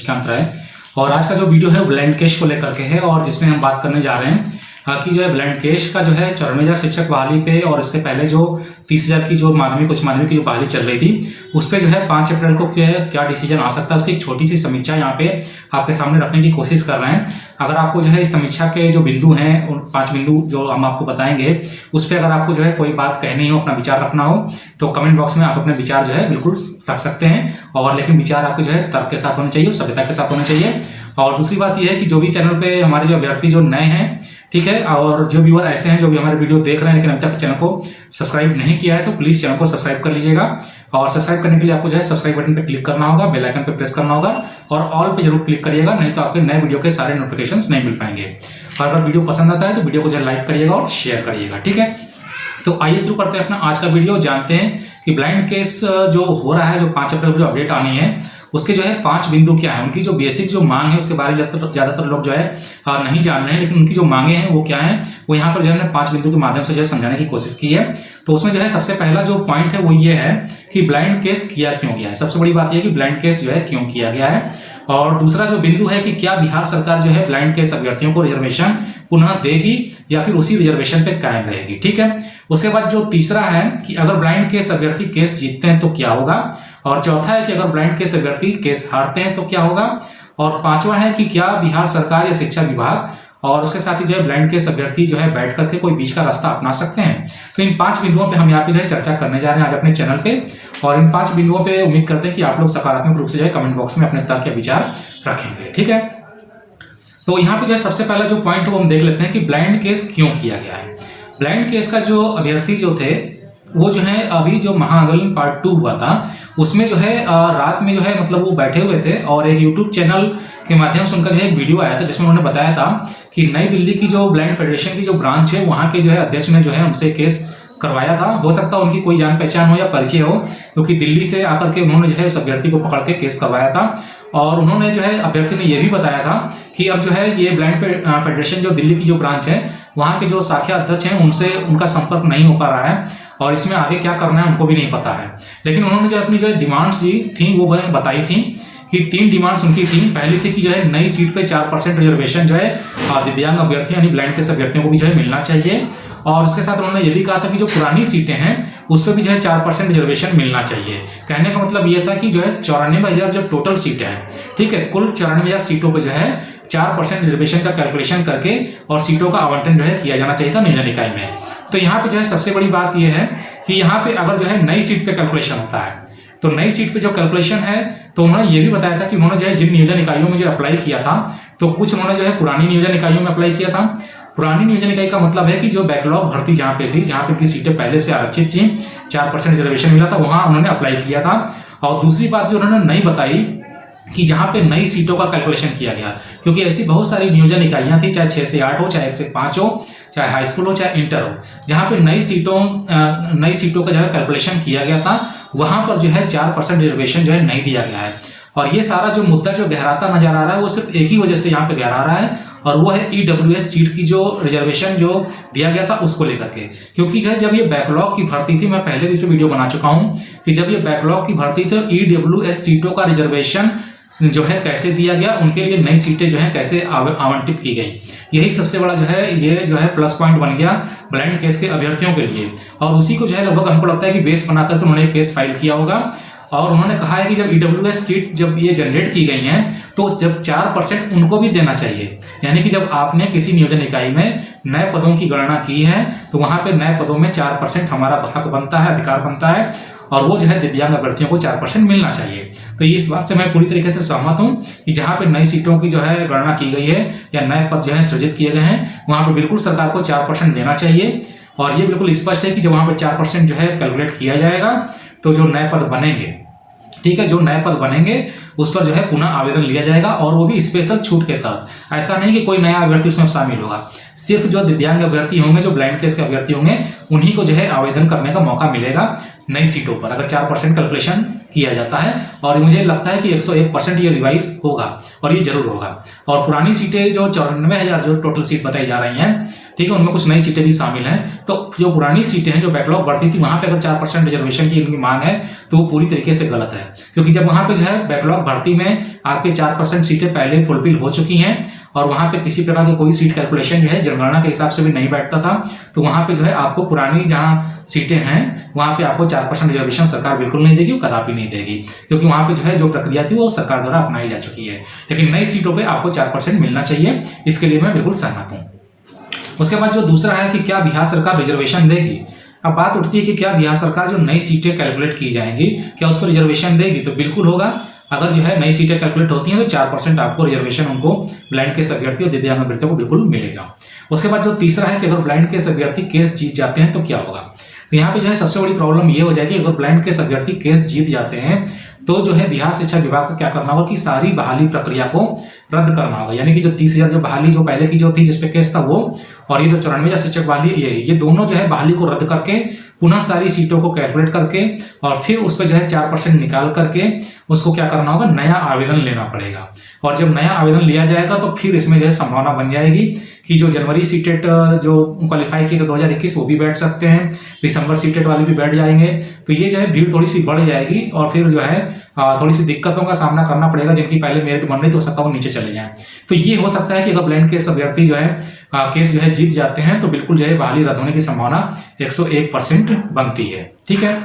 शशिकांत राय। और आज का जो वीडियो है वो ब्लाइंड केस को लेकर के है और जिसमें हम बात करने जा रहे हैं कि जो है ब्लाइंड केस का जो है 94,000 शिक्षक बहाली पे और इससे पहले जो 30,000 की जो कुछ मानवीय की जो बहाली चल रही थी उस पर जो है 5 अप्रैल को क्या डिसीजन आ सकता है उसकी एक छोटी सी समीक्षा यहाँ पे आपके सामने रखने की कोशिश कर रहे हैं। अगर आपको जो है इस समीक्षा के जो बिंदु हैं उन 5 बिंदु जो हम आपको बताएंगे उस पर अगर आपको जो है कोई बात कहनी हो, अपना विचार रखना हो तो कमेंट बॉक्स में आप अपने विचार जो है बिल्कुल रख सकते हैं। और लेकिन विचार आपके जो है तर्क के साथ होने चाहिए, सभ्यता के साथ होने चाहिए। और दूसरी बात यह है कि जो भी चैनल पे हमारे जो अभ्यर्थी जो नए हैं, ठीक है, और जो व्यूअर ऐसे हैं जो भी हमारे वीडियो देख रहे हैं लेकिन अभी तक चैनल को सब्सक्राइब नहीं किया है तो प्लीज चैनल को सब्सक्राइब कर लीजिएगा। और सब्सक्राइब करने के लिए आपको जो है सब्सक्राइब बटन पे क्लिक करना होगा, बेल आइकन पे प्रेस करना होगा और ऑल पे जरूर क्लिक करिएगा, नहीं तो आपके नए वीडियो के सारे नोटिफिकेशंस नहीं मिल पाएंगे। और अगर वीडियो पसंद आता है तो वीडियो को जो है लाइक करिएगा और शेयर करिएगा, ठीक है। तो आइए शुरू करते हैं अपना आज का वीडियो। जानते हैं कि ब्लाइंड केस जो हो रहा है, जो 5 अप्रैल को जो अपडेट आनी है उसके जो है 5 बिंदु क्या है, उनकी जो बेसिक जो मांग है उसके बारे में ज्यादातर लोग जो है नहीं जान रहे हैं, लेकिन उनकी जो मांगे हैं वो क्या है वो यहाँ पर जो है 5 बिंदु के माध्यम से जो है समझाने की कोशिश की है। तो उसमें जो है सबसे पहला जो पॉइंट है वो ये है कि ब्लाइंड केस किया क्यों गया है। सबसे बड़ी बात यह है कि ब्लाइंड केस जो है क्यों किया गया है। और दूसरा जो बिंदु है कि क्या बिहार सरकार जो है ब्लाइंड केस अभ्यर्थियों को रिजर्वेशन पुनः देगी या फिर उसी रिजर्वेशन पे कायम रहेगी, ठीक है। उसके बाद जो तीसरा है कि अगर ब्लाइंड केस अभ्यर्थी केस जीतते हैं तो क्या होगा। और चौथा है कि अगर ब्लाइंड केस अभ्यर्थी केस हारते हैं तो क्या होगा। और पांचवा है कि क्या बिहार सरकार या शिक्षा विभाग और उसके साथ ही जो है ब्लाइंड केस अभ्यर्थी जो है बैठ करके कोई बीच का रास्ता अपना सकते हैं। तो इन 5 बिंदुओं पे हम यहाँ पे जो है चर्चा करने जा रहे हैं आज अपने चैनल पे। और इन 5 बिंदुओं पे उम्मीद करते हैं कि आप लोग सकारात्मक रूप से जो है कमेंट बॉक्स में अपने तर्क या विचार रखेंगे, ठीक है। तो यहाँ पे जो है सबसे पहला जो पॉइंट वो हम देख लेते हैं कि ब्लाइंड केस क्यों किया गया है। ब्लाइंड केस का जो अभ्यर्थी जो थे वो जो है अभी जो महाआंदोलन पार्ट 2 हुआ था उसमें जो है रात में जो है मतलब वो बैठे हुए थे और एक यूट्यूब चैनल के माध्यम से उनका जो है एक वीडियो आया था जिसमें उन्होंने बताया था कि नई दिल्ली की जो ब्लाइंड फेडरेशन की जो ब्रांच है वहाँ के जो है अध्यक्ष ने जो है उनसे केस करवाया था। हो सकता है उनकी कोई जान पहचान हो या परिचय हो, क्योंकि दिल्ली से आकर के उन्होंने जो है उस अभ्यर्थी को पकड़ के केस करवाया था। और उन्होंने जो है अभ्यर्थी ने यह भी बताया था कि अब जो है ये ब्लाइंड फेडरेशन जो दिल्ली की जो ब्रांच है वहाँ के जो शाखा अध्यक्ष हैं उनसे उनका संपर्क नहीं हो पा रहा है और इसमें आगे क्या करना है उनको भी नहीं पता है। लेकिन उन्होंने जो अपनी जो डिमांड्स थी वो बताई थी कि 3 डिमांड्स उनकी थी। पहली थी कि जो है नई सीट पे 4% रिजर्वेशन जो है दिव्यांग अभ्यर्थी यानी ब्लाइंड केस अभ्यर्थियों को भी जो है मिलना चाहिए। और उसके साथ उन्होंने ये भी कहा था कि जो पुरानी सीटें हैं उस पर भी जो है 4% रिजर्वेशन मिलना चाहिए। कहने का मतलब ये था कि जो है 94,000 जो टोटल सीटें हैं, ठीक है, कुल 94,000 सीटों पर जो है 4% रिजर्वेशन का कैलकुलेशन करके और सीटों का आवंटन जो है किया जाना चाहिए था नियोजन इकाई में। तो यहाँ पे जो है सबसे बड़ी बात यह है कि यहाँ पे अगर जो है नई सीट पे कैलकुलेशन होता है तो नई सीट पे जो कैलकुलेशन है तो उन्होंने ये भी बताया था कि उन्होंने जो है जिन नियोजन इकाइयों में जो अप्लाई किया था तो कुछ उन्होंने जो है पुरानी नियोजन इकाइयों में अप्लाई किया था। पुरानी नियोजन इकाई का मतलब है कि जो बैकलॉग भर्ती जहाँ पे थी, जहाँ पे की सीटें पहले से आरक्षित थी, 4% रिजर्वेशन मिला था, वहां उन्होंने अप्लाई किया था। और दूसरी बात जो उन्होंने नहीं बताई कि जहां पे नई सीटों का कैलकुलेशन किया गया, क्योंकि ऐसी बहुत सारी नियोजन इकाइयां थी, चाहे 6 से 8 हो, चाहे 1 से 5 हो, चाहे हाई स्कूल हो, चाहे इंटर हो, जहां पे नई सीटों का जो है कैलकुलेशन किया गया था वहां पर जो है 4% रिजर्वेशन जो है नहीं दिया गया है। और ये सारा जो मुद्दा जो गहराता नजर आ रहा है वो सिर्फ एक ही वजह से यहाँ पे गहरा रहा है और वो है EWS सीट की जो रिजर्वेशन जो दिया गया था उसको लेकर के। क्योंकि जो है जब ये बैकलॉग की भर्ती थी, मैं पहले भी इस पर वीडियो बना चुका हूँ कि जब ये बैकलॉग की भर्ती थी EWS सीटों का रिजर्वेशन जो है कैसे दिया गया, उनके लिए नई सीटें जो है कैसे आवंटित की गई, यही सबसे बड़ा जो है ये जो है प्लस पॉइंट बन गया ब्लाइंड केस के अभ्यर्थियों के लिए। और उसी को जो है लगभग हमको लगता है कि बेस बना करके उन्होंने केस फाइल किया होगा। और उन्होंने कहा है कि जब EWS सीट जब ये जनरेट की गई हैं तो जब 4% उनको भी देना चाहिए, यानी कि जब आपने किसी नियोजन इकाई में नए पदों की गणना की है तो वहां पे नए पदों में 4% हमारा हक बनता है, अधिकार बनता है और वो जो है दिव्यांग अभ्यर्थियों को 4% मिलना चाहिए। तो इस बात से मैं पूरी तरीके से सहमत हूं कि जहां पे नई सीटों की जो है गणना की गई है या नए पद जो है सृजित किए गए हैं वहां पे बिल्कुल सरकार को 4% देना चाहिए। और ये बिल्कुल स्पष्ट है कि जब वहां पे 4% जो है कैलकुलेट किया जाएगा तो जो नए पद बनेंगे, ठीक है, जो नए पद बनेंगे उस पर जो है पुनः आवेदन लिया जाएगा और वो भी स्पेशल छूट के तहत। ऐसा नहीं कि कोई नया अभ्यर्थी उसमें शामिल होगा, सिर्फ जो दिव्यांग अभ्यर्थी होंगे, जो ब्लाइंड केस के अभ्यर्थी होंगे, उन्हीं को जो है आवेदन करने का मौका मिलेगा नई सीटों पर अगर 4% कैलकुलेशन किया जाता है और मुझे लगता है कि 101% ये रिवाइज होगा और ये जरूर होगा। और पुरानी सीटें जो 94,000 जो टोटल सीट बताई जा रही हैं, ठीक है, उनमें कुछ नई सीटें भी शामिल हैं। तो जो पुरानी सीटें हैं जो बैकलॉग बढ़ती थी, वहां पे अगर 4% रिजर्वेशन की इनकी मांग है तो वो पूरी तरीके से गलत है, क्योंकि जब वहां पे जो है बैकलॉग भर्ती में आपके 4% सीटें पहले फुलफिल हो चुकी हैं और वहां पे किसी प्रकार की कोई सीट कैलकुलेशन जो है जनगणना के हिसाब से भी नहीं बैठता था, तो वहां पे जो है आपको पुरानी जहां सीटें हैं वहां पे आपको 4% रिजर्वेशन सरकार बिल्कुल नहीं देगी, कदापि नहीं देगी, क्योंकि वहां पे जो है जो प्रक्रिया थी वो सरकार द्वारा अपनाई जा चुकी है। लेकिन नई सीटों पे आपको 4% मिलना चाहिए, इसके लिए मैं बिल्कुल सहमत हूँ। उसके बाद जो दूसरा है कि क्या बिहार सरकार रिजर्वेशन देगी। अब बात उठती है कि क्या बिहार सरकार जो नई सीटें कैलकुलेट की जाएंगी क्या उस पर रिजर्वेशन देगी, तो बिल्कुल होगा। अगर जो है नई सीटें कैलकुलेट होती हैं तो 4% आपको रिजर्वेशन उनको ब्लाइंड केस अभ्यर्थी और दिव्यांग अभ्यर्थियों को बिल्कुल मिलेगा। उसके बाद जो तीसरा है कि अगर ब्लाइंड केस अभ्यर्थी केस जीत जाते हैं तो क्या होगा। तो यहाँ पे जो है सबसे बड़ी प्रॉब्लम ये हो जाएगी, अगर ब्लाइंड केस अभ्यर्थी केस जीत जाते हैं तो जो है बिहार शिक्षा विभाग को क्या करना होगा कि सारी बहाली प्रक्रिया को रद्द करना होगा। यानी कि जो 30,000 जो बहाली जो पहले की जो थी जिसपे केस था वो, और ये जो 94,000 शिक्षक बहाली ये दोनों जो है बहाली को रद्द करके पुनः सारी सीटों को कैलकुलेट करके और फिर उस पर जो है 4% निकाल करके उसको क्या करना होगा, नया आवेदन लेना पड़ेगा। और जब नया आवेदन लिया जाएगा तो फिर इसमें जो है संभावना बन जाएगी कि जो जनवरी सीटेट जो क्वालिफाई किए 2021 वो भी बैठ सकते हैं, दिसंबर सीटेट वाले भी बैठ जाएंगे। तो ये जो है भीड़ थोड़ी सी बढ़ जाएगी और फिर जो है थोड़ी सी दिक्कतों का सामना करना पड़ेगा, जिनकी पहले मेरिट बन रही थी हो सकता है वो नीचे चले जाएं। तो ये हो सकता है कि अगर ब्लाइंड केस अभ्यर्थी जो है केस जो है जीत जाते हैं तो बिल्कुल जो है बहाली रद्द होने की संभावना 101% बनती है। ठीक है।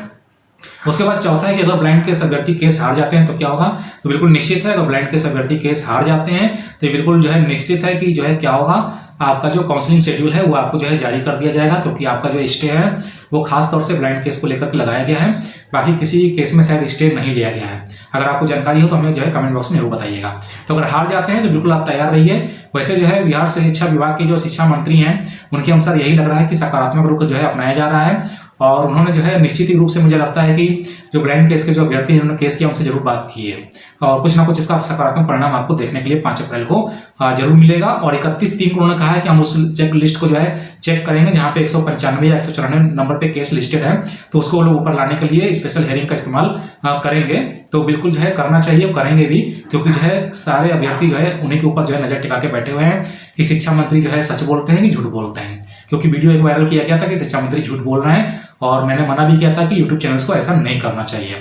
उसके बाद चौथा है कि अगर ब्लाइंड केस अभ्यर्थी केस हार जाते हैं तो क्या होगा। तो बिल्कुल निश्चित है, अगर ब्लाइंड केस अभ्यर्थी केस हार जाते हैं तो बिल्कुल जो है निश्चित है कि जो है क्या होगा, आपका जो काउंसलिंग शेड्यूल है वो आपको जो है जारी कर दिया जाएगा, क्योंकि आपका जो स्टे है वो खास तौर से ब्लाइंड केस को लेकर लगाया गया है। बाकी किसी केस में शायद स्टे नहीं लिया गया है। अगर आपको जानकारी हो तो हमें जो है कमेंट बॉक्स में जरूर बताइएगा। तो अगर हार जाते हैं तो बिल्कुल आप तैयार रहिए। वैसे जो है बिहार शिक्षा विभाग के जो शिक्षा मंत्री हैं उनके अनुसार यही लग रहा है कि सकारात्मक रुख जो है अपनाया जा रहा है, और उन्होंने जो है निश्चित ही रूप से मुझे लगता है कि जो ब्लाइंड केस के जो अभ्यर्थी हैं उन्होंने केस किया उनसे जरूर बात की है और कुछ ना कुछ इसका सकारात्मक परिणाम आपको देखने के लिए 5 अप्रैल को जरूर मिलेगा। और 31/3 को उन्होंने कहा है कि हम उस चेक लिस्ट को जो है चेक करेंगे जहां पे 195 या 194 नंबर पे केस लिस्टेड है, तो उसको वो लोग ऊपर लाने के लिए स्पेशल हेयरिंग का इस्तेमाल करेंगे। तो बिल्कुल जो है करना चाहिए और करेंगे भी, क्योंकि जो है सारे अभ्यर्थी जो है उन्हीं के ऊपर जो है नजर टिका के बैठे हुए हैं कि शिक्षा मंत्री जो है सच बोलते हैं कि झूठ बोलते हैं। क्योंकि वीडियो एक वायरल किया गया था कि शिक्षा मंत्री झूठ बोल रहे हैं और मैंने मना भी किया था कि यूट्यूब चैनल्स को ऐसा नहीं करना चाहिए।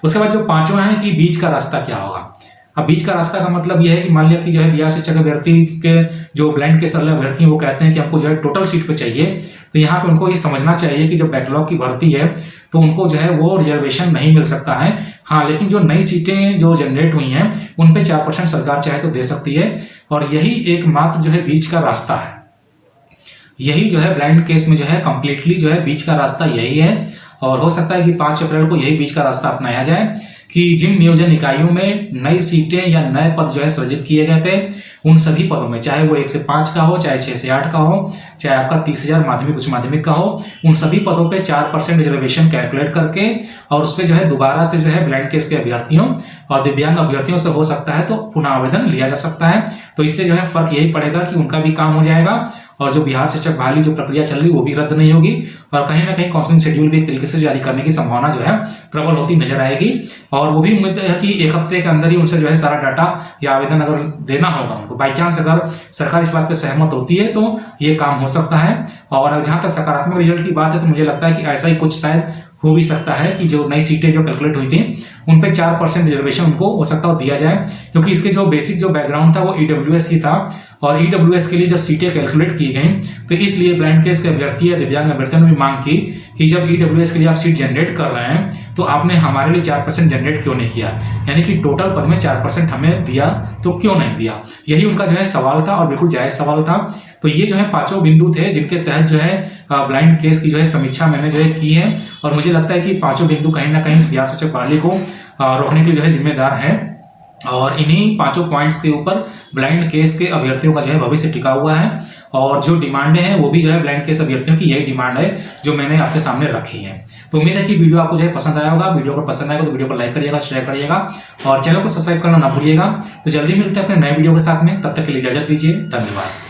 उसके बाद जो पांचवा है कि बीच का रास्ता क्या होगा। अब बीच का रास्ता का मतलब यह है कि मान लिया कि जो है बिहार शिक्षक अभ्यर्थी के जो ब्लाइंड केस वाले अभ्यर्थी हैं वो कहते हैं कि हमको जो है टोटल सीट पे चाहिए, तो यहाँ पे उनको ये समझना चाहिए कि जब बैकलॉग की भर्ती है तो उनको जो है वो रिजर्वेशन नहीं मिल सकता है। हाँ, लेकिन जो नई सीटें जो जनरेट हुई हैं उन पे 4% सरकार चाहे तो दे सकती है, और यही एकमात्र जो है बीच का रास्ता है। यही जो है ब्लाइंड केस में जो है कंप्लीटली जो है बीच का रास्ता यही है। और हो सकता है कि 5 अप्रैल को यही बीच का रास्ता अपनाया जाए कि जिन नियोजन इकाइयों में नई सीटें या नए पद जो है सृजित किए गए थे उन सभी पदों में, चाहे वो 1 से 5 का हो, चाहे 6 से 8 का हो, चाहे आपका 30,000 माध्यमिक उच्च माध्यमिक का हो, उन सभी पदों पे 4% रिजर्वेशन कैलकुलेट करके और उस पर जो है दोबारा से जो है ब्लाइंड केस के अभ्यर्थियों और दिव्यांग अभ्यर्थियों से हो सकता है तो पुनः आवेदन लिया जा सकता है। तो इससे जो है फर्क यही पड़ेगा कि उनका भी काम हो जाएगा और जो बिहार शिक्षक बहाली जो प्रक्रिया चल रही वो भी रद्द नहीं होगी, और कहीं ना कहीं काउंसलिंग शेड्यूल भी एक तरीके से जारी करने की संभावना जो है प्रबल होती नजर आएगी। और वो भी उम्मीद है कि 1 हफ्ते के अंदर ही उनसे जो है सारा डाटा या आवेदन अगर देना होगा उनको, बाई चांस अगर सरकार इस बात पे सहमत होती है तो ये काम हो सकता है। और जहां तक सकारात्मक रिजल्ट की बात है तो मुझे लगता है कि ऐसा ही कुछ शायद हो भी सकता है कि जो नई सीटें जो कैलकुलेट हुई थी उन पे 4% रिजर्वेशन उनको हो सकता है दिया जाए, क्योंकि इसके जो बेसिक जो बैकग्राउंड था वो ईडब्ल्यूएस ही था, और ईडब्ल्यूएस के लिए जब सीटें कैलकुलेट की गई तो इसलिए ब्लाइंड केस के अभ्यर्थी या दिव्यांग अभ्यर्थियों ने भी मांग की कि जब ईडब्ल्यूएस के लिए आप सीट जनरेट कर रहे हैं तो आपने हमारे लिए 4% जनरेट क्यों नहीं किया, यानी कि टोटल पद में 4% हमें दिया तो क्यों नहीं दिया। यही उनका जो है सवाल था और बिल्कुल जायज सवाल था। तो ये जो है 5 बिंदु थे जिनके तहत जो है ब्लाइंड केस की जो है समीक्षा मैंने जो है की है, और मुझे लगता है कि 5 बिंदु कहीं ना कहीं बिहार शिक्षक बहाली को रोकने के लिए जो है जिम्मेदार है। और इन्हीं 5 पॉइंट्स के ऊपर ब्लाइंड केस के अभ्यर्थियों का जो है भविष्य टिका हुआ है, और जो डिमांडें हैं वो भी जो है ब्लाइंड केस अभ्यर्थियों की यही डिमांड है जो मैंने आपके सामने रखी है। तो उम्मीद है कि वीडियो आपको जो है पसंद आया होगा। वीडियो को पसंद आएगा तो वीडियो को लाइक करिएगा, शेयर करिएगा और चैनल को सब्सक्राइब करना ना भूलिएगा। तो जल्दी मिलते हैं अपने नए वीडियो के साथ में, तब तक के लिए इजाजत दीजिए। धन्यवाद।